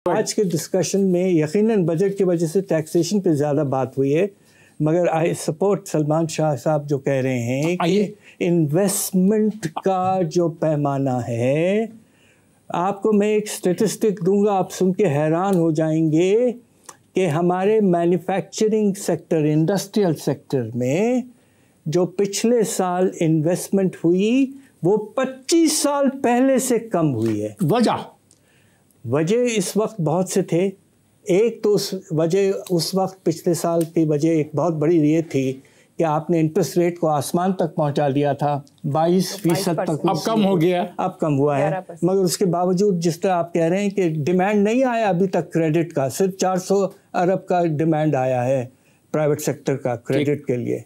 आज के डिस्कशन में यकीनन बजट की वजह से टैक्सेशन पे ज़्यादा बात हुई है, मगर आई सपोर्ट सलमान शाह साहब जो कह रहे हैं कि इन्वेस्टमेंट का जो पैमाना है, आपको मैं एक स्टेटिस्टिक दूंगा, आप सुन के हैरान हो जाएंगे कि हमारे मैन्युफैक्चरिंग सेक्टर, इंडस्ट्रियल सेक्टर में जो पिछले साल इन्वेस्टमेंट हुई वो 25 साल पहले से कम हुई है। वजह इस वक्त बहुत से थे। एक तो उस वक्त पिछले साल की वजह एक बहुत बड़ी ये थी कि आपने इंटरेस्ट रेट को आसमान तक पहुंचा दिया था, 22% तक। अब कम हो गया, अब कम हुआ है, मगर उसके बावजूद जिस तरह आप कह रहे हैं कि डिमांड नहीं आया अभी तक क्रेडिट का, सिर्फ 400 अरब का डिमांड आया है प्राइवेट सेक्टर का क्रेडिट के लिए।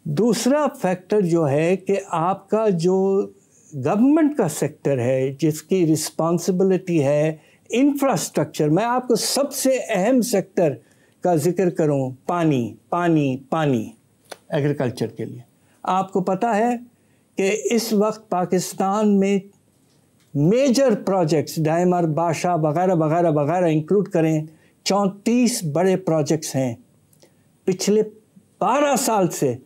दूसरा फैक्टर जो है कि आपका जो गवर्नमेंट का सेक्टर है जिसकी रिस्पॉन्सिबिलिटी है इंफ्रास्ट्रक्चर, मैं आपको सबसे अहम सेक्टर का जिक्र करूं, पानी एग्रीकल्चर के लिए। आपको पता है कि इस वक्त पाकिस्तान में मेजर प्रोजेक्ट्स, डायमर, बादशाह वगैरह वगैरह वगैरह इंक्लूड करें, 34 बड़े प्रोजेक्ट्स हैं। पिछले 12 साल से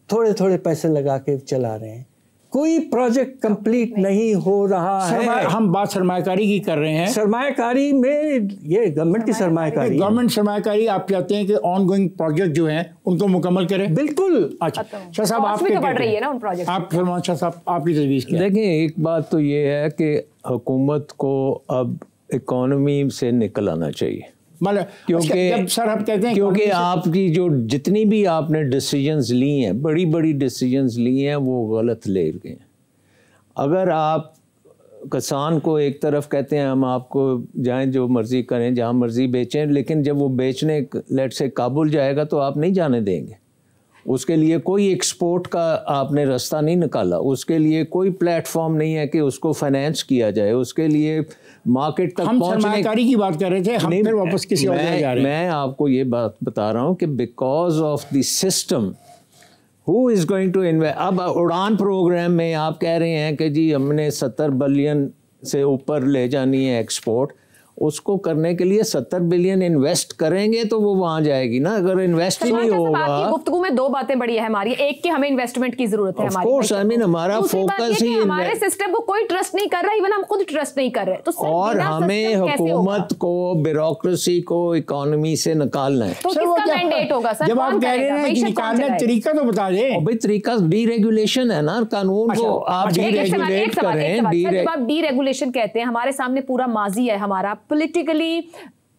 थोड़े थोड़े पैसे लगा के चला रहे हैं, कोई प्रोजेक्ट कंप्लीट नहीं हो रहा है। हम बात सरमायाकारी की कर रहे हैं। सरमायाकारी में ये गवर्नमेंट की सरमायाकारी, गवर्नमेंट सरमायाकारी आप चाहते हैं कि ऑन गोइंग प्रोजेक्ट जो हैं उनको मुकम्मल करें। बिल्कुल। अच्छा शाह साहब, आप तो बढ़ रही है ना उन प्रोजेक्ट, आप सलमान शाह साहब आपकी तजवीज़ क्या? देखिए, एक बात तो ये है कि हुकूमत को अब इकोनॉमी से निकल आना चाहिए, क्योंकि सर हम कहते हैं क्योंकि आपकी जो जितनी भी आपने डिसीजंस ली हैं, बड़ी बड़ी डिसीजंस ली हैं, वो गलत ले गए। अगर आप किसान को एक तरफ कहते हैं हम आपको जाएं जो मर्ज़ी करें, जहाँ मर्ज़ी बेचें, लेकिन जब वो बेचने लेट से काबुल जाएगा तो आप नहीं जाने देंगे। उसके लिए कोई एक्सपोर्ट का आपने रास्ता नहीं निकाला, उसके लिए कोई प्लेटफॉर्म नहीं है कि उसको फाइनेंस किया जाए, उसके लिए मार्केट तक हम सरमायाकारी की बात कर रहे थे, हम फिर वापस किसी और जगह जा रहे हैं। मैं आपको ये बात बता रहा हूँ कि because of the system who is going to invest. अब उड़ान प्रोग्राम में आप कह रहे हैं कि जी हमने 70 बिलियन से ऊपर ले जानी है एक्सपोर्ट, उसको करने के लिए 70 बिलियन इन्वेस्ट करेंगे तो वो वहां जाएगी ना। अगर इन्वेस्ट ही नहीं होगा। आपकी गुफ्तगू में दो बातें बड़ी है हमारी, एक कि हमें इन्वेस्टमेंट की जरूरत है, हमारा फोकस ही हमारे सिस्टम को कोई ट्रस्ट नहीं कर रहा, इवन हम खुद ट्रस्ट नहीं कर रहे, तो और हमें हुकूमत को, ब्यूरोक्रेसी को इकोनॉमी से निकालना है। तो किसका मैंडेट होगा सर? जब आप कह रहे हैं कि निकालने का तरीका तो बता दें। भाई तरीका डीरेगुलेशन है ना, कानून को आप डीरेगुलेट करें। जब आप डीरेगुलेशन कहते हैं, हमारे सामने पूरा माजी है हमारा, पॉलिटिकली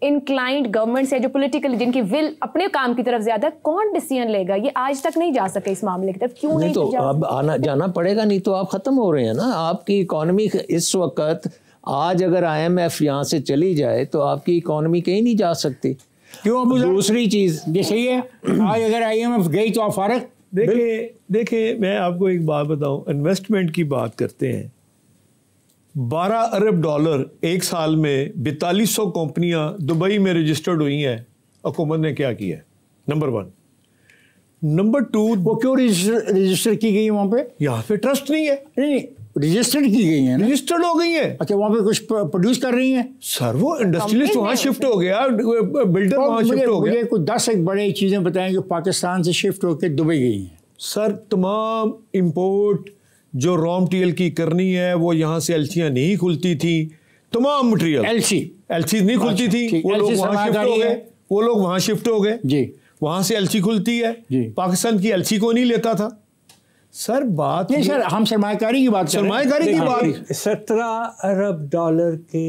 इंक्लाइंड गवर्नमेंट है जो पॉलिटिकली जिनकी विल अपने काम की तरफ ज्यादा, कौन डिसीजन लेगा? ये आज तक नहीं जा सके इस मामले की तरफ, क्यों नहीं? तो अब आना जाना पड़ेगा, नहीं तो आप खत्म हो रहे हैं ना। आपकी इकोनॉमी इस वक्त, आज अगर IMF यहाँ से चली जाए तो आपकी इकोनॉमी कहीं नहीं जा सकती। क्यों? दूसरी चीज ये सही है, आज अगर IMF गई तो आप फारग। देखिए मैं आपको एक बात बताऊं, इन्वेस्टमेंट की बात करते हैं, 12 अरब डॉलर एक साल में 4200 कंपनियां दुबई में रजिस्टर्ड हुई हैं। हुकूमत ने क्या किया? नंबर 1। नंबर 2, वो क्यों रजिस्टर की गई वहां पे? यहाँ पे ट्रस्ट नहीं है। नहीं, रजिस्टर्ड की गई है, रजिस्टर्ड हो गई है। अच्छा, वहां पे कुछ प्रोड्यूस कर रही हैं सर? वो इंडस्ट्रियलिस्ट वहां शिफ्ट हो गया, बिल्डर वहां शिफ्ट हो गया। मुझे कुछ 10 एक बड़े चीजें बताएं जो पाकिस्तान से शिफ्ट होकर दुबई गई हैं। सर तमाम इंपोर्ट जो रॉ मटेरियल की करनी है, वो यहाँ से एलसीयां नहीं खुलती थी, तमाम मटेरियल एलसी नहीं खुलती थी, वो लोग वहाँ शिफ्ट हो गए, वो लोग वहाँ शिफ्ट हो गए जी। वहाँ से एलसी खुलती है, पाकिस्तान की एलसी को नहीं लेता था। सर बात नहीं सर, हम सरमायाकारी की बात, सरमायाकारी की बात। 17 अरब डॉलर के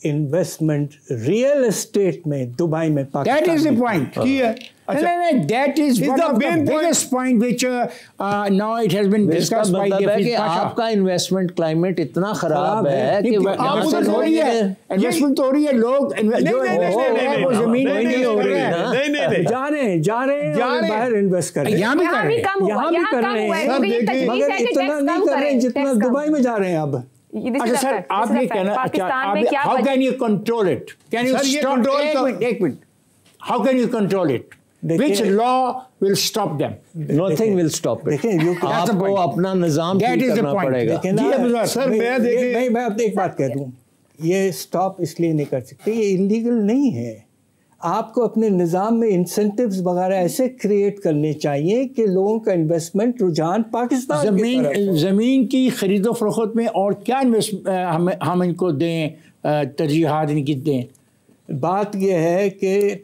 इन्वेस्टमेंट रियल एस्टेट में दुबई में Pakistan, that is the point की है। No, that is one of the biggest point which now it has been discussed by the कि आपका इन्वेस्टमेंट क्लाइमेट इतना खराब है कि इन्वेस्टमेंट हो रही है, इन्वेस्टमेंट तो हो रही है, लोग वो जमीन नहीं हो रही है ना, नहीं जा रहे हैं बाहर इन्वेस्ट कर रहे हैं, यहाँ भी कर रहे हैं, मगर इतना नहीं कर रहे हैं जितना दुबई में जा रहे हैं अब। अच्छा सर, आप ये कहना, how can you control it? Can you stop? एक minute, how can you control it? Which law will stop them? Nothing will stop it. आपको अपना निजाम ठीक करना पड़ेगा। सर मैं अब एक बात कह दूं, ये स्टॉप इसलिए नहीं कर सकते, ये इलीगल नहीं है। आपको अपने निज़ाम में इंसेंटिव्स वगैरह ऐसे क्रिएट करने चाहिए कि लोगों का इन्वेस्टमेंट रुझान पाकिस्तान ज़मीन की खरीदो फरोख्त में और क्या हम इनको दें, तरजीहात इनकी दें। बात यह है कि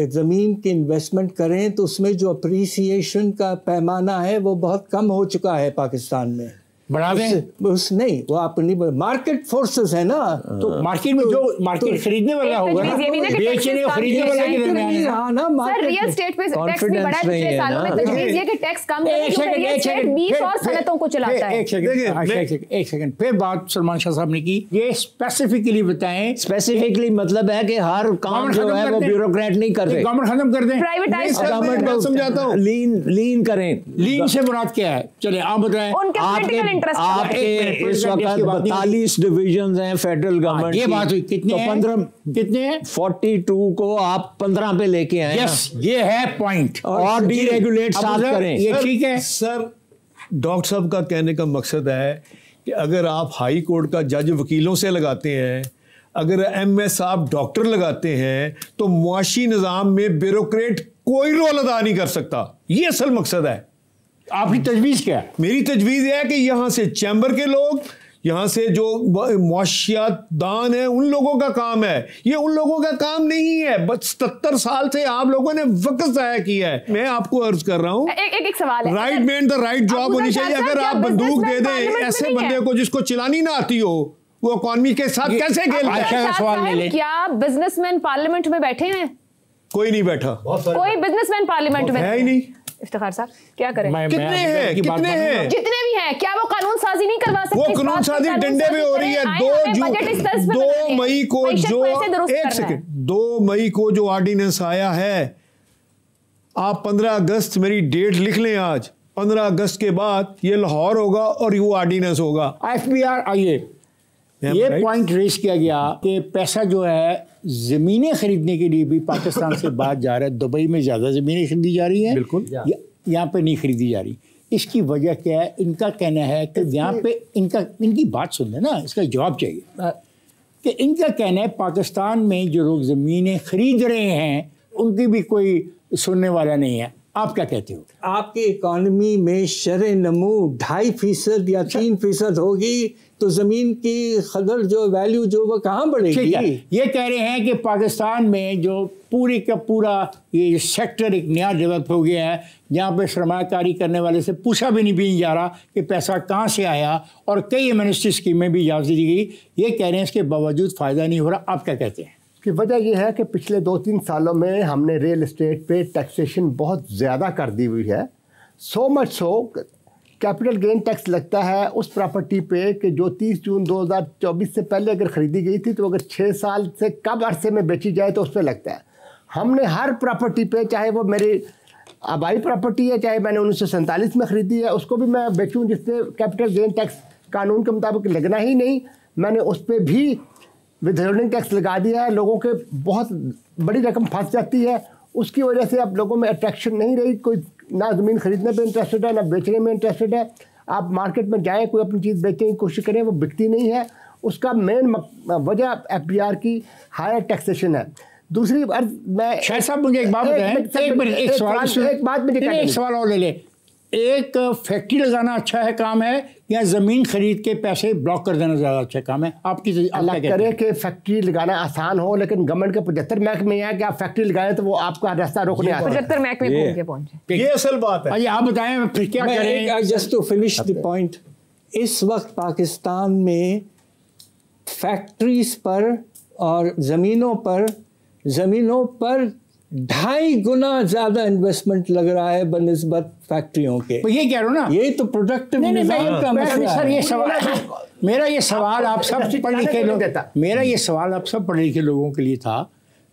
ज़मीन की इन्वेस्टमेंट करें तो उसमें जो अप्रिसिएशन का पैमाना है वो बहुत कम हो चुका है पाकिस्तान में। बढ़ा दें उस नहीं, वो अपनी मार्केट फोर्सेस है ना, तो मार्केट में जो मार्केट खरीदने वाला होगा ना, बेचने और खरीदने वाला के दरमियान है। हाँ ना, सर रियल एस्टेट पे टैक्स भी बढ़ा है पिछले सालों में, तजवीज़ ये कि टैक्स कम करें क्योंकि रियल एस्टेट 20 और सनतों को चलाता है। एक सेकंड फिर बात सलमान शाह साहब ने की, ये स्पेसिफिकली बताएं। स्पेसिफिकली मतलब है कि हर काम जो है वो ब्यूरोक्रेट नहीं करते, गवर्नमेंट खत्म कर दें, प्राइवेटाइज गवर्नमेंट को समझाता हूँ, लीन करें। लीन से मुराद क्या है? चले आप बताएं। आपके इस वक्त 42 डिविजन हैं फेडरल गवर्नमेंट, ये बात हुई कितने तो 15 कितने हैं? 42 को आप 15 पे लेके आए। यस, ये है पॉइंट। और डीरेगुलेट साफ करें, ये ठीक है सर। डॉक्टर साहब का कहने का मकसद है कि अगर आप हाई कोर्ट का जज वकीलों से लगाते हैं, अगर एमएस आप डॉक्टर लगाते हैं, तो मुआशी निज़ाम में ब्यूरोक्रेट कोई रोल अदा नहीं कर सकता। ये असल मकसद है। आपकी तजवीज़ क्या है? मेरी तजवीज़ है कि यहाँ से चैम्बर के लोग, यहाँ से जो मुआशियात दान है, उन लोगों का काम है। ये उन लोगों का काम नहीं है। बस 77 साल से आप लोगों ने वक्त ज़ाया किया है। मैं आपको अर्ज कर रहा हूँ, एक सवाल है, right man the right job होनी चाहिए। अगर आप बंदूक दे दें ऐसे बंदे को जिसको चलानी ना आती हो, वो इकॉनमी के साथ कैसे खेल? क्या बिजनेसमैन पार्लियामेंट में बैठे हैं? कोई नहीं बैठा, कोई बिजनेसमैन पार्लियामेंट में है ही नहीं। इफ्तिखार साहब क्या करें? कितने हैं? जितने भी हैं, क्या वो कानून साजी नहीं करवा सकते? वो कानून साजी डंडे पे हो रही है। 2 मई को जो 1 सेकंड 2 मई को जो ऑर्डिनेंस आया है, आप 15 अगस्त मेरी डेट लिख लें। आज 15 अगस्त के बाद ये लाहौर होगा और वो ऑर्डिनेंस होगा। FBR आइए, ये पॉइंट रेस किया गया कि पैसा जो है ज़मीनें खरीदने के लिए भी पाकिस्तान से बाहर जा रहा है। दुबई में ज़्यादा ज़मीनें खरीदी जा रही हैं, बिल्कुल यहाँ पे नहीं खरीदी जा रही। इसकी वजह क्या है? इनका कहना है कि यहाँ पे इनकी बात सुन लें ना, इसका जवाब चाहिए कि इनका कहना है पाकिस्तान में जो लोग ज़मीनें खरीद रहे हैं उनकी भी कोई सुनने वाला नहीं है। आप क्या कहते हो? आपकी इकॉनमी में शरह नमू 2.5% या 3% होगी तो ज़मीन की कदर जो वैल्यू जो वो कहाँ बढ़ेगी? ये कह रहे हैं कि पाकिस्तान में जो पूरी का पूरा ये सेक्टर एक नया डेवलप हो गया है, जहाँ पे सरमायाकारी करने वाले से पूछा भी नहीं जा रहा कि पैसा कहाँ से आया, और कई एमनेस्टी स्कीमें भी इजाज़त दी गई। ये कह रहे हैं इसके बावजूद फ़ायदा नहीं हो रहा। आप क्या कहते हैं? की वजह यह है कि पिछले 2-3 सालों में हमने रियल एस्टेट पे टैक्सेशन बहुत ज़्यादा कर दी हुई है। So much so capital gain tax लगता है उस प्रॉपर्टी पे कि जो 30 जून 2024 से पहले अगर ख़रीदी गई थी, तो अगर 6 साल से कम अरसे में बेची जाए तो उस पर लगता है। हमने हर प्रॉपर्टी पे, चाहे वो मेरी आबाई प्रॉपर्टी है, चाहे मैंने 1947 में ख़रीदी है, उसको भी मैं बेचूँ जिस पर कैपिटल गेन टैक्स कानून के मुताबिक लगना ही नहीं, मैंने उस पर भी विदहोल्डिंग टैक्स लगा दिया है। लोगों के बहुत बड़ी रकम फंस जाती है, उसकी वजह से अब लोगों में अट्रैक्शन नहीं रही। कोई ना ज़मीन खरीदने पे इंटरेस्टेड है, ना बेचने में इंटरेस्टेड है। आप मार्केट में जाएं, कोई अपनी चीज़ बेचने की कोशिश करें, वो बिकती नहीं है। उसका मेन वजह FBR की हायर टैक्सेशन है। दूसरी बात, मैं शायद साहब मुझे एक बात बताएं, एक सवाल और ले ले। एक फैक्ट्री लगाना अच्छा है काम है, या ज़मीन खरीद के पैसे ब्लॉक कर देना ज़्यादा अच्छा काम है? आपकी अल्लाह करे कि फैक्ट्री लगाना आसान हो, लेकिन गवर्नमेंट के 75 महकमे है कि आप फैक्ट्री लगाएं तो वो आपका रास्ता रोकने आता है। 75 महकमे घूम के पहुंचे। ये असल बात है। आप बताएं फिर क्या करें? Just to finish the point, इस वक्त पाकिस्तान में फैक्ट्रीज पर और ज़मीनों पर 2.5 गुना ज़्यादा इन्वेस्टमेंट लग रहा है बनस्बत फैक्ट्रियों के। तो ये कह रहा हूँ ना, ये तो प्रोडक्टिव निज़ाम का मसला है। सर ये सवाल मेरा ये सवाल आप सब पढ़े लिखे लोग मेरा ये सवाल आप सब पढ़े लिखे लोगों के लिए था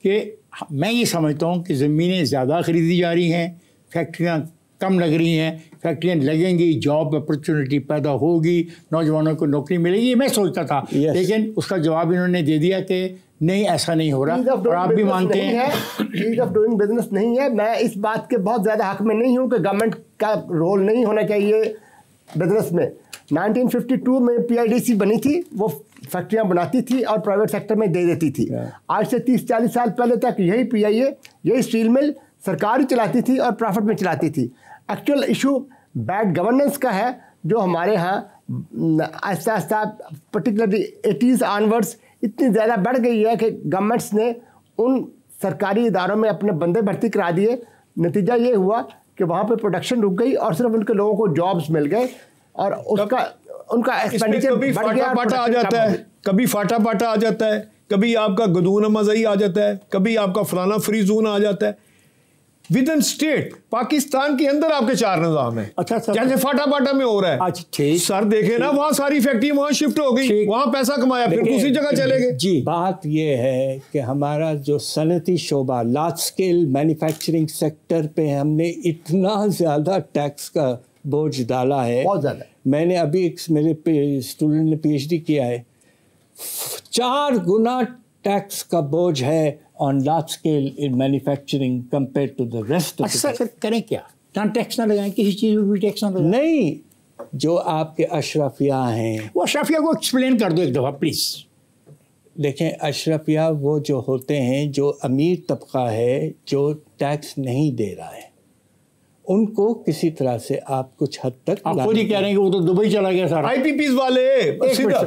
कि मैं ये समझता हूँ कि ज़मीनें ज़्यादा खरीदी जा रही हैं, फैक्ट्रियाँ कम लग रही हैं, फैक्ट्रियाँ लगेंगी, जॉब अपॉर्चुनिटी पैदा होगी, नौजवानों को नौकरी मिलेगी, ये मैं सोचता था। लेकिन उसका जवाब इन्होंने दे दिया कि नहीं, ऐसा नहीं हो रहा, और आप भी मानते हैं ईज ऑफ डूइंग बिजनेस नहीं है। मैं इस बात के बहुत ज़्यादा हक में नहीं हूँ कि गवर्नमेंट का रोल नहीं होना चाहिए बिजनेस में। 1952 में PIDC बनी थी, वो फैक्ट्रियां बनाती थी और प्राइवेट सेक्टर में दे देती थी। आज से 30-40 साल पहले तक यही PIA, यही स्टील मिल सरकार ही चलाती थी और प्रॉफिट में चलाती थी। एक्चुअल इशू बैड गवर्नेंस का है, जो हमारे यहाँ Aahista Aahista particularly 80s onwards इतनी ज़्यादा बढ़ गई है कि गवर्नमेंट्स ने उन सरकारी इदारों में अपने बंदे भर्ती करा दिए। नतीजा ये हुआ कि वहाँ पे प्रोडक्शन रुक गई और सिर्फ उनके लोगों को जॉब्स मिल गए और उसका उनका एक्सपेंडिचर बढ़ गया। फाटा आ जाता है, कभी फाटा पाटा आ जाता है, कभी आपका गदून मज़ई आ जाता है, कभी आपका फलाना फ्री जोन आ जाता है। विद इन स्टेट पाकिस्तान के अंदर आपके 4 निज़ाम है। अच्छा जैसे फाटा पाटा में हो रहा है। अच्छा ठीक सर देखे ना, वहाँ सारी फैक्ट्री वहाँ शिफ्ट हो गई, वहाँ पैसा कमाया, फिर दूसरी जगह चले गए। जी बात ये है कि हमारा जो सनती शोबा लार्ज स्केल मैन्युफैक्चरिंग सेक्टर पे हमने इतना ज़्यादा टैक्स का बोझ डाला है, बहुत ज़्यादा। मैंने अभी मेरे स्टूडेंट ने PhD किया है, 4 गुना टैक्स का बोझ है on large scale in manufacturing compare to the rest of. Sir करें क्या? टैक्स ना लगाएं, किसी चीज़ में भी टैक्स ना लगाएं? नहीं, जो आपके अशरफिया हैं, वो अशरफिया को एक्सप्लेन कर दो एक दफ़ा प्लीज़। देखें, अशरफिया वो जो होते हैं, जो अमीर तबका है जो टैक्स नहीं दे रहा है, उनको किसी तरह से आप कुछ हद तक आप खुद ही कह रहे हैं कि वो तो दुबई चला गया सारा। IPPs वाले,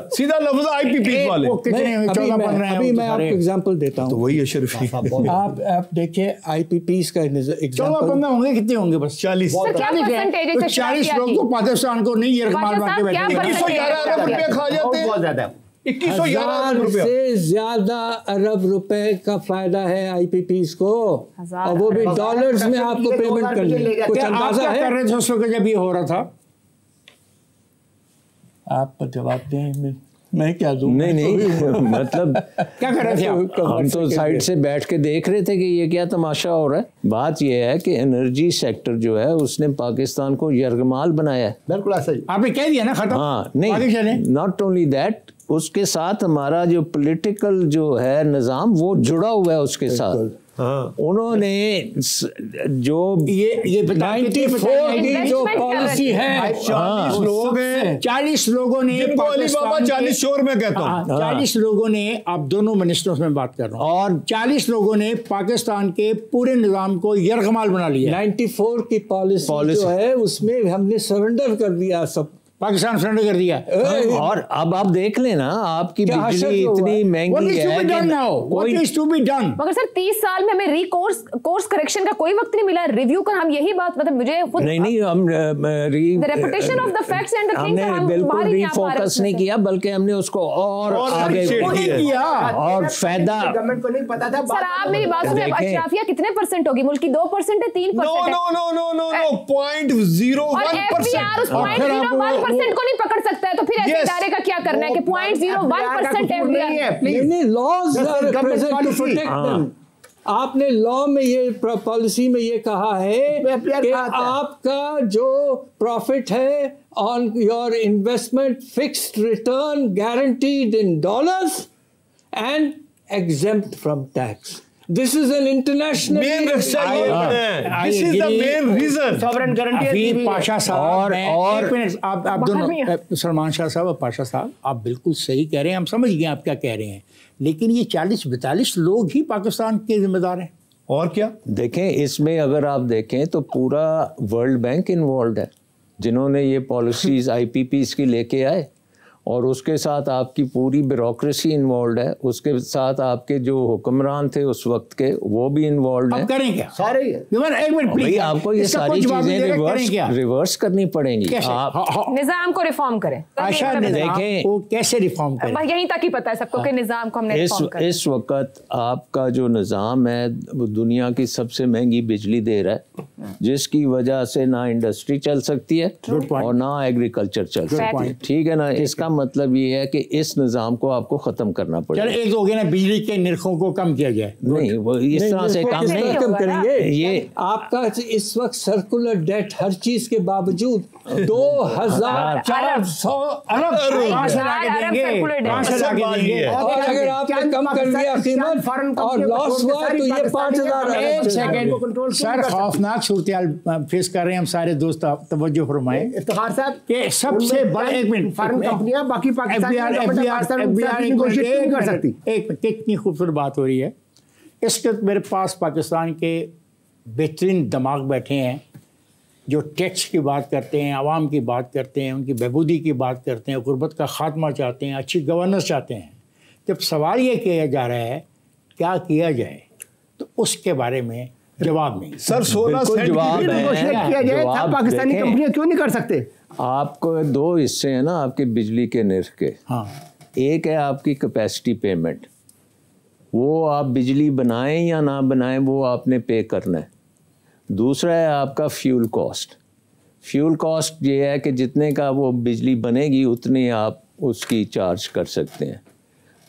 सीधा लफ्ज़ IPPs वाले। अभी मैं आपको एग्जांपल देता हूँ। तो वही अशरफी। आप देखिए IPPs का एग्जांपल होंगे, कितने होंगे? बस 40। 40 लोग तो पाकिस्तान को नहीं यरगमाल बांट के बैठे। 2111 अरब रुपए खा जाते हैं। बहुत ज़्यादा 2111 से ज़्यादा अरब रुपए का फायदा है IPPs को, और वो भी डॉलर्स में आपको पेमेंट करनी है। कुछ अंदाजा है? कर रहे थे उस वक्त जब ये हो रहा था? आप जवाब दें, मैं क्या दूं? नहीं मतलब क्या कर रहे थे आप? हम तो साइड से बैठ के देख रहे थे कि ये क्या तमाशा हो रहा है। बात ये है कि एनर्जी सेक्टर जो है उसने पाकिस्तान को यरगमाल बनाया है। बिल्कुल ऐसा ही आपने कह दिया ना, खत्म। हाँ, नहीं, नॉट ओनली दैट, उसके साथ हमारा जो पॉलिटिकल जो है निज़ाम वो जुड़ा हुआ है उसके साथ। हाँ। उन्होंने जो ये 94 की जो पॉलिसी है, 40 लोग हैं, 40 लोगों ने 40 शोर में कहता हूँ, 40 लोगों ने, आप दोनों मिनिस्टर्स में बात कर रहा हूँ, और 40 लोगों ने पाकिस्तान के पूरे निज़ाम को यरगमाल बना लिया। 94 की पॉलिसी जो है उसमें हमने सरेंडर कर दिया, सब पाकिस्तान सरेंडर कर दिया। और अब आप देख लेना, आपकी बिजली इतनी महंगी है मगर सर 30 साल में हमें कोर्स करेक्शन का कोई वक्त नहीं मिला, रिव्यू का। हम यही बात, मतलब मुझे खुद नहीं हम reputation of the facts and the things हमने बिल्कुल रीफोकस नहीं किया, बल्कि हमने उसको और आगे किया और फायदा गवर्नमेंट को नहीं पता था। सर आप मेरी बात सुनिए, अशराफिया कितने परसेंट होगी? मुल्क की 2% है, 3% है? 0.01%। 1% को नहीं पकड़ सकता है, तो फिर ऐसे इदारे का क्या करना है कि 0.01% नहीं, laws are present to protect them. आपने लॉ में ये पॉलिसी में ये कहा है कि आपका जो प्रॉफिट है on your investment fixed return guaranteed in dollars and exempt from tax. This is an international this is the main reason. Sovereign guarantee। अभी पाशा साहब और एक मिनट, आप दोनों, सलमान शाह साहब और पाशा साहब, आप बिल्कुल सही कह रहे हैं, हम समझ गए आप क्या कह रहे हैं, लेकिन ये 40-42 लोग ही पाकिस्तान के जिम्मेदार हैं। और क्या देखें, इसमें अगर आप देखें तो पूरा वर्ल्ड बैंक इन्वॉल्व है, जिन्होंने ये पॉलिसीज IPPs की लेके आए, और उसके साथ आपकी पूरी ब्यूरोक्रेसी इन्वॉल्व है, उसके साथ आपके जो हुक्मरान थे उस वक्त के वो भी इन्वॉल्व हैं। अब करें क्या? सारे एक मिनट भाई, आपको ये सारी चीजें रिवर्स करनी पड़ेंगी। आप निजाम को रिफॉर्म करें। आशा देखें वो कैसे रिफॉर्म करें, यहीं तक ही पता है सबको कि निजाम को हमने रिफॉर्म करना। इस वक्त आपका जो निजाम है वो दुनिया की सबसे महंगी बिजली दे रहा है, जिसकी वजह से ना इंडस्ट्री चल सकती है और ना एग्रीकल्चर चल सकती है। ठीक है ना? इसका मतलब ये है कि इस निज़ाम को आपको ख़त्म करना पड़ेगा। चलो एक हो गया ना, बिजली के निर्खों को कम किया जाए। नहीं, वो इस तरह से काम नहीं कम करेंगे। ये आपका इस वक्त सर्कुलर डेट हर चीज के बावजूद 2400 अरब और अगर आपने कम कर दिया कीमत और लॉस हुआ तो ये 5000 सर खौफनाक सूरत फेस कर रहे हैं हम सारे दोस्त, तवज्जो फरमाएं। इफ्तिखार साहब कि सबसे बड़ा, एक मिनट, फॉरेन कंपनियां बाकी नहीं कर सकती। एक कितनी खूबसूरत बात हो रही है। इस वक्त मेरे पास पाकिस्तान के बेहतरीन दिमाग बैठे हैं जो टैक्स की बात करते हैं, आवाम की बात करते हैं, उनकी बहबूदी की बात करते हैं, गुर्बत का खात्मा चाहते हैं, अच्छी गवर्नेंस चाहते हैं। जब सवाल ये किया जा रहा है क्या किया जाए, तो उसके बारे में जवाब नहीं। सर 16 सेंट जवाब किया जाए, पाकिस्तानी कंपनियां क्यों नहीं कर सकते? आपको दो हिस्से हैं ना आपके बिजली के निर्ख के। हाँ, एक है आपकी कैपेसिटी पेमेंट, वो आप बिजली बनाएं या ना बनाएं वो आपने पे करना है। दूसरा है आपका फ्यूल कॉस्ट। फ्यूल कॉस्ट ये है कि जितने का वो बिजली बनेगी उतने आप उसकी चार्ज कर सकते हैं।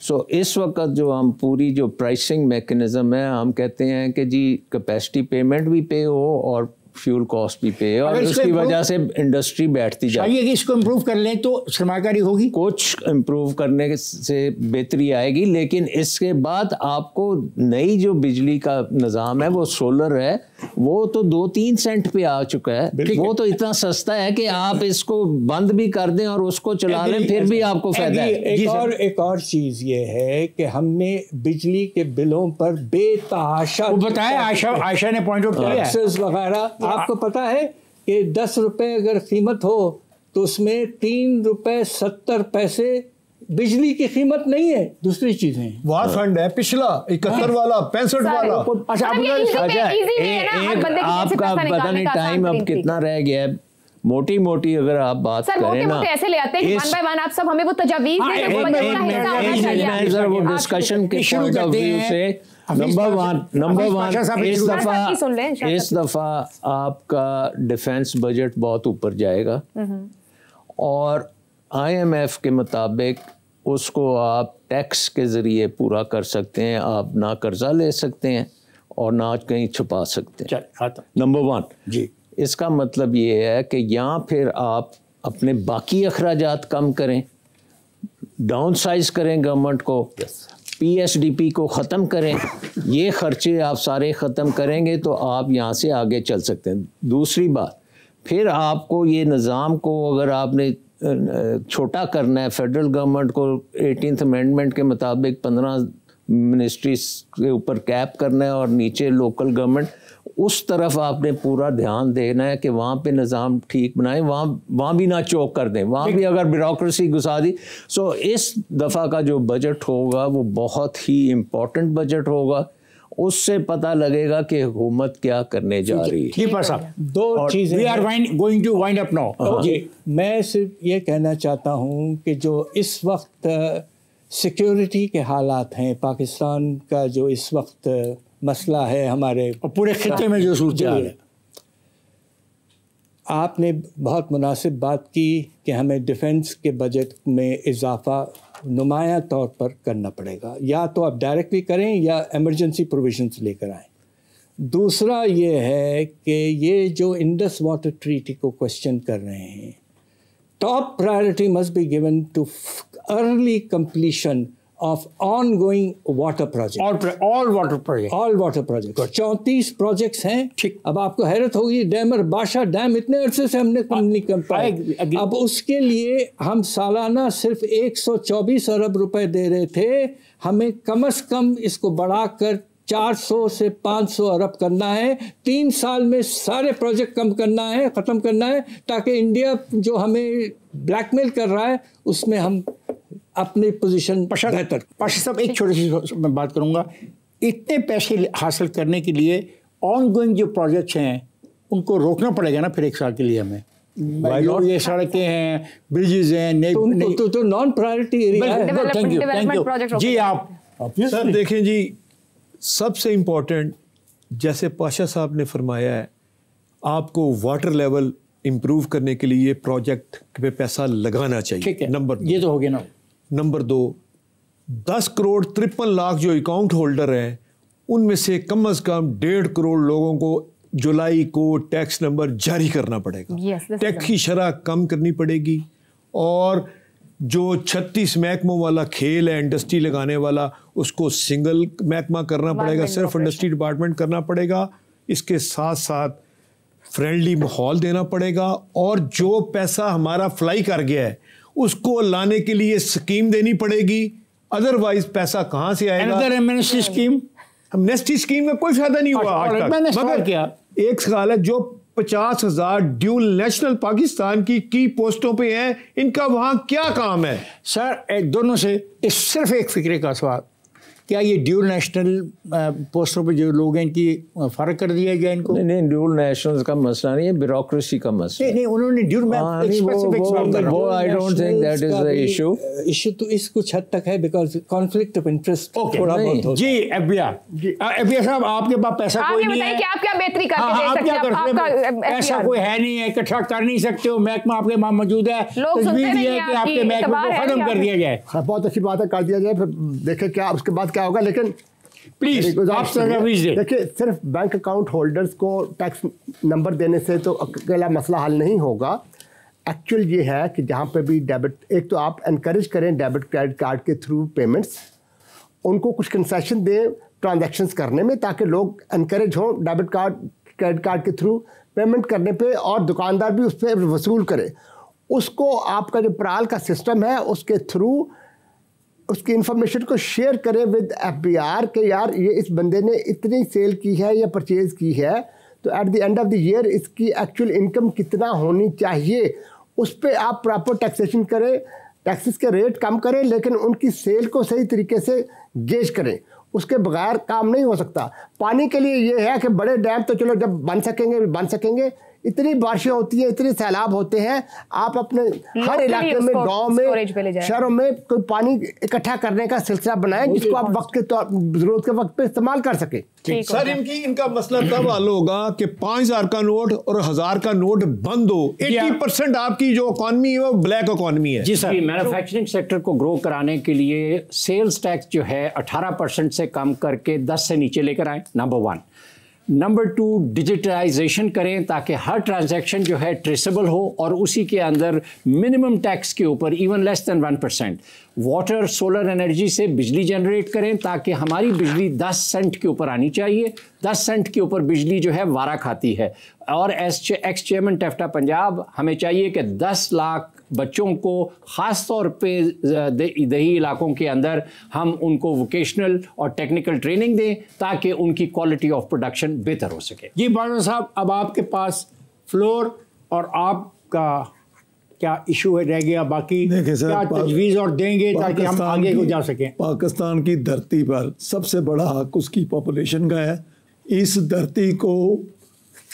सो इस वक्त जो हम पूरी जो प्राइसिंग मैकेनिज़्म है, हम कहते हैं कि जी कैपेसिटी पेमेंट भी पे हो और फ्यूल कॉस्ट भी पे, और उसकी वजह से इंडस्ट्री बैठती जाएगी। कि इसको इम्प्रूव कर लें तो सरमाकारी होगी, कुछ इम्प्रूव करने से बेहतरी आएगी, लेकिन इसके बाद आपको नई जो बिजली का निज़ाम है वो सोलर है, वो तो 2-3 सेंट पे आ चुका है। वो तो इतना सस्ता है कि आप इसको बंद भी कर दें और उसको चला लें फिर भी आपको फायदा है। एक और चीज़ ये है कि हमने बिजली के बिलों पर बेतहाशा बताया, आयशा ने पॉइंट आउट किया वगैरह। आपको पता है कि 10 रुपए अगर कीमत हो तो उसमें 3 रुपए 70 पैसे बिजली की कीमत नहीं है, दूसरी चीजें। वार फंड है पिछला 71 वाला 65 वाला। अच्छा, आपका पता नहीं टाइम अब कितना रह गया है। मोटी मोटी अगर आप बात करें ना, ऐसे ले आते हैं वन बाय वन, आप सब हमें वो तजावीज वो डिस्कशन के पॉइंट ऑफ व्यू से नंबर वन इस दफा आपका डिफेंस बजट बहुत ऊपर जाएगा और IMF के मुताबिक उसको आप टैक्स के ज़रिए पूरा कर सकते हैं। आप ना कर्जा ले सकते हैं और ना कहीं छुपा सकते हैं। नंबर वन जी, इसका मतलब ये है कि या फिर आप अपने बाकी अखराजात कम करें, डाउन साइज करें गवर्नमेंट को, PSDP को ख़त्म करें। ये खर्चे आप सारे ख़त्म करेंगे तो आप यहाँ से आगे चल सकते हैं। दूसरी बात, फिर आपको ये निज़ाम को अगर आपने छोटा करना है, फेडरल गवर्नमेंट को 18th अमेंडमेंट के मुताबिक 15 मिनिस्ट्रीज के ऊपर कैप करना है और नीचे लोकल गवर्नमेंट, उस तरफ आपने पूरा ध्यान देना है कि वहाँ पे निज़ाम ठीक बनाएं, वहाँ भी ना चौक कर दें, वहाँ भी अगर ब्यूरोक्रेसी घुसा दी। सो इस दफ़ा का जो बजट होगा वो बहुत ही इम्पोर्टेंट बजट होगा, उससे पता लगेगा कि हुकूमत क्या करने जा रही है। दो चीज़ें, we are going to wind up now. जी, मैं सिर्फ ये कहना चाहता हूँ कि जो इस वक्त सिक्योरिटी के हालात हैं, पाकिस्तान का जो इस वक्त मसला है, हमारे पूरे खित्ते में जो सूरत है, आपने बहुत मुनासिब बात की कि हमें डिफेंस के बजट में इजाफा नुमाया तौर पर करना पड़ेगा, या तो आप डायरेक्टली करें या इमरजेंसी प्रोविजंस लेकर आएँ। दूसरा ये है कि ये जो इंडस वाटर ट्रीटी को क्वेश्चन कर रहे हैं, top priority must be given too early completion of ongoing water project, all water projects 34 projects हैं। ठीक, अब आपको हैरत होगी, डैमर बादशाह डैम इतने अरसे से हमने कम नहीं कर पाए। अब उसके लिए हम सालाना सिर्फ 124 अरब रुपए दे रहे थे, हमें कम से कम इसको बढ़ाकर 400 से 500 अरब करना है। 3 साल में सारे प्रोजेक्ट कम करना है, ख़त्म करना है, ताकि इंडिया जो हमें ब्लैकमेल कर रहा है उसमें हम अपनी पोजीशन बेहतर। पाशा साहब, एक छोटी सी मैं बात करूंगा, इतने पैसे हासिल करने के लिए ऑन गोइंग जो प्रोजेक्ट्स हैं उनको रोकना पड़ेगा ना फिर 1 साल के लिए हमें। ये सड़कें हैं, ब्रिजेज हैं, तो नॉन प्रायोरिटी एरिया है। थैंक यू जी। आप सर देखें जी, सबसे इम्पोर्टेंट जैसे पाशा साहब ने फरमाया है, आपको वाटर लेवल इम्प्रूव करने के लिए प्रोजेक्ट पे पैसा लगाना चाहिए। नंबर ये तो हो गया ना। नंबर 2, 10 करोड़ 53 लाख जो अकाउंट होल्डर हैं, उनमें से कम 1.5 करोड़ लोगों को जुलाई को टैक्स नंबर जारी करना पड़ेगा। टैक्स की शरह कम करनी पड़ेगी और जो 36 महकमों वाला खेल है इंडस्ट्री लगाने वाला, उसको सिंगल महकमा करना पड़ेगा, सिर्फ इंडस्ट्री डिपार्टमेंट करना पड़ेगा। इसके साथ साथ फ्रेंडली माहौल देना पड़ेगा, और जो पैसा हमारा फ्लाई कर गया है उसको लाने के लिए स्कीम देनी पड़ेगी, अदरवाइज पैसा कहाँ से आएगा? एमनेस्टी स्कीम, एमनेस्टी स्कीम का कोई फायदा नहीं हुआ आज तक। मगर क्या एक सवाल है, जो 50,000 ड्यूल नेशनल पाकिस्तान की पोस्टों पे हैं, इनका वहां क्या काम है? सर दोनों से सिर्फ एक फिक्रे का सवाल, क्या ये ड्यूल नेशनल पोस्टों पे जो लोग हैं इनकी फर्क कर दिया गया इनको? नहीं, ड्यूल नेशनल का मसला नहीं है, ब्यूरोक्रेसी का मसला। नहीं, उन्होंने ड्यूल में I don't think that is the issue. Issue तो इस कुछ हद तक है, बिकॉज कॉन्फ्लिक्ट ऑफ इंटरेस्ट थोड़ा बहुत होता है। जी एफबीआर साहब, आपके पास पैसा कोई नहीं है, आप क्या बेहतरी करके दे सकते हैं? ऐसा कोई है नहीं है, इकट्ठा कर नहीं सकते हो, महकमा आपके वहाँ मौजूद है, तजवीज़ ये है कि आपके महकमे को खत्म कर दिया जाए। बहुत अच्छी बात है, कर दिया जाए, फिर देखें क्या उसके बाद क्या होगा। लेकिन प्लीज आप देखिए, सिर्फ बैंक अकाउंट होल्डर्स को टैक्स नंबर देने से तो अकेला मसला हल नहीं होगा। एक्चुअल ये है कि जहाँ पे भी डेबिट, एक तो आप एनकरेज करें डेबिट क्रेडिट कार्ड के थ्रू पेमेंट्स, उनको कुछ कंसेशन दें ट्रांजैक्शंस करने में, ताकि लोग एनकरेज हों डेबिट कार्ड क्रेडिट कार्ड के थ्रू पेमेंट करने पे, और दुकानदार भी उस पर वसूल करे। उसको आपका जो प्राल का सिस्टम है उसके थ्रू उसकी इंफॉर्मेशन को शेयर करें विद एफबीआर के यार ये इस बंदे ने इतनी सेल की है या परचेज़ की है, तो at the end of the year इसकी एक्चुअल इनकम कितना होनी चाहिए, उस पर आप प्रॉपर टैक्सेशन करें, टैक्सेस के रेट कम करें, लेकिन उनकी सेल को सही तरीके से गेज करें। उसके बगैर काम नहीं हो सकता। पानी के लिए ये है कि बड़े डैम तो चलो जब बन सकेंगे, इतनी बारिशें होती हैं, इतने सैलाब होते हैं, आप अपने हर इलाके में, गांव में, शहरों में कोई पानी इकट्ठा करने का सिलसिला बनाएं जिसको आप वक्त के जरूरत के वक्त पे इस्तेमाल कर सके। सर इनका मसला तब हल होगा कि 5,000 का नोट और 1,000 का नोट बंद हो। 80% आपकी जो इकॉनमी है वो ब्लैक इकॉनमी है। जी सर, मैन्युफैक्चरिंग सेक्टर को ग्रो कराने के लिए सेल्स टैक्स जो है 18% से कम करके 10 से नीचे लेकर आए, नंबर 1। नंबर 2, डिजिटलाइजेशन करें ताकि हर ट्रांजैक्शन जो है ट्रेसेबल हो, और उसी के अंदर मिनिमम टैक्स के ऊपर even less than 1%। Water solar energy से बिजली जनरेट करें ताकि हमारी बिजली 10 सेंट के ऊपर आनी चाहिए। 10 सेंट के ऊपर बिजली जो है वारा खाती है। और एक्स चेयरमैन टेफ्टा पंजाब, हमें चाहिए कि 10 लाख बच्चों को ख़ास तौर पे दही इलाकों के अंदर हम उनको वोकेशनल और टेक्निकल ट्रेनिंग दें ताकि उनकी क्वालिटी ऑफ प्रोडक्शन बेहतर हो सके। जी बानो साहब, अब आपके पास फ्लोर, और आपका क्या इशू है रह गया बाकी, क्या तजवीज़ और देंगे ताकि हम आगे को जा सकें? पाकिस्तान की धरती पर सबसे बड़ा हक उसकी पॉपुलेशन का है। इस धरती को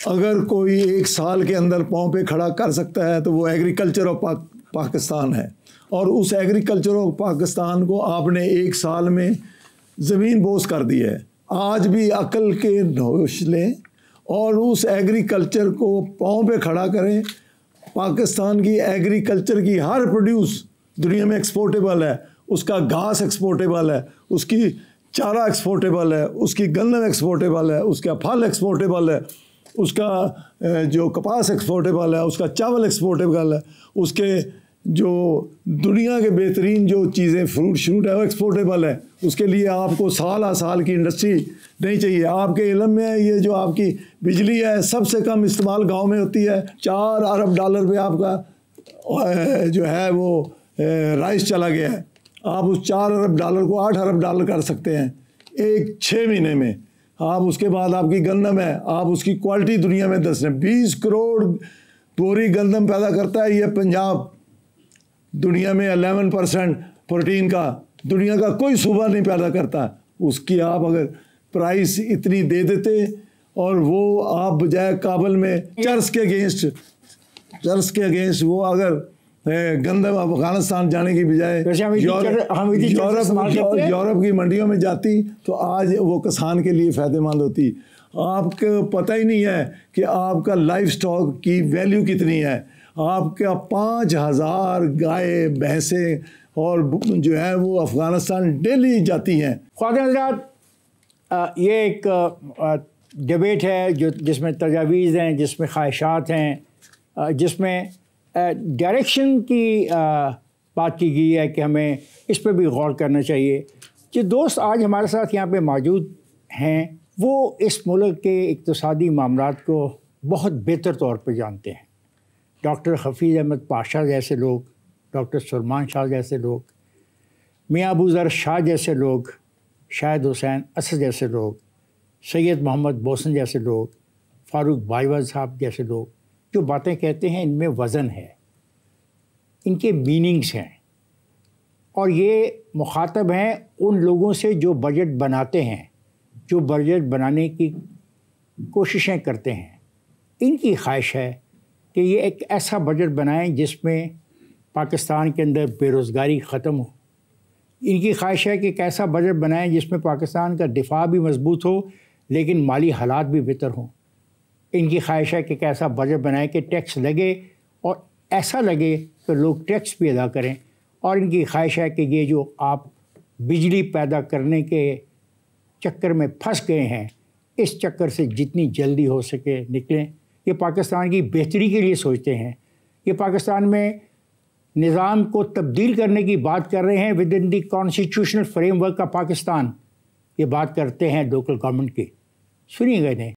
अगर कोई एक साल के अंदर पाँव पे खड़ा कर सकता है तो वो एग्रीकल्चर ऑफ पाकिस्तान है। और उस एग्रीकल्चर ऑफ पाकिस्तान को आपने एक साल में ज़मीन बोझ कर दी है। आज भी अकल के होश लें और उस एग्रीकल्चर को पाँव पे खड़ा करें। पाकिस्तान की एग्रीकल्चर की हर प्रोड्यूस दुनिया में एक्सपोर्टेबल है। उसका घास एक्सपोर्टेबल है, उसकी चारा एक्सपोर्टेबल है, उसकी गन्ना एक्सपोर्टेबल है, उसका फल एक्सपोर्टेबल है, उसका जो कपास एक्सपोर्टेबल है, उसका चावल एक्सपोर्टेबल है, उसके जो दुनिया के बेहतरीन जो चीज़ें फ्रूट है वो एक्सपोर्टेबल है। उसके लिए आपको साल की इंडस्ट्री नहीं चाहिए। आपके इल्म में ये जो आपकी बिजली है सबसे कम इस्तेमाल गांव में होती है। $4 अरब पे आपका जो है वो राइस चला गया है। आप उस $4 अरब को $8 अरब कर सकते हैं 6 महीने में। आप उसके बाद आपकी गंदम है, आप उसकी क्वालिटी दुनिया में 20 करोड़ बोरी गंदम पैदा करता है ये पंजाब। दुनिया में 11% प्रोटीन का दुनिया का कोई सूबा नहीं पैदा करता। उसकी आप अगर प्राइस इतनी दे देते और वो आप बजाय काबल में चर्च के अगेंस्ट वो अगर गंदम अफगानिस्तान जाने की बजाय यूरोप की मंडियों में जाती तो आज वो किसान के लिए फ़ायदेमंद होती। आपको पता ही नहीं है कि आपका लाइफ स्टॉक की वैल्यू कितनी है। आपका 5,000 गाय भैंसें और जो है वो अफ़गानिस्तान डेली जाती हैं। ख्वाजा हज़रात, ये एक डिबेट है जिसमें तजावीज़ हैं, जिसमें ख्वाहिशात हैं, जिसमें डायरेक्शन की बात की गई है कि हमें इस पर भी गौर करना चाहिए। जो दोस्त आज हमारे साथ यहाँ पे मौजूद हैं वो इस मुल्क के इक़्तिसादी मामलात को बहुत बेहतर तौर पे जानते हैं। डॉक्टर हफीज़ अहमद पाशा जैसे लोग, डॉक्टर सलमान शाह जैसे लोग, मियाँ अबू ज़र शाह जैसे लोग, शाहिद हुसैन असद जैसे लोग, सैयद मोहम्मद बोसन जैसे लोग, फ़ारूक बाईवाज़ साहब जैसे लोग जो बातें कहते हैं इनमें वज़न है, इनके मीनिंग्स हैं, और ये मुखातब हैं उन लोगों से जो बजट बनाते हैं, जो बजट बनाने की कोशिशें करते हैं। इनकी ख्वाहिश है कि ये एक ऐसा बजट बनाएं जिसमें पाकिस्तान के अंदर बेरोज़गारी ख़त्म हो। इनकी ख्वाहिश है कि एक ऐसा बजट बनाएं जिसमें पाकिस्तान का दिफा भी मजबूत हो लेकिन माली हालात भी बेहतर हों। इनकी ख्वाहिश है कि एक ऐसा बजट बनाएं कि टैक्स लगे और ऐसा लगे कि लोग टैक्स भी अदा करें। और इनकी ख्वाहिश है कि ये जो आप बिजली पैदा करने के चक्कर में फंस गए हैं, इस चक्कर से जितनी जल्दी हो सके निकलें। ये पाकिस्तान की बेहतरी के लिए सोचते हैं। ये पाकिस्तान में निज़ाम को तब्दील करने की बात कर रहे हैं with in the constitutional framework का पाकिस्तान। ये बात करते हैं लोकल गवर्नमेंट की। सुनिएगा इन्हें।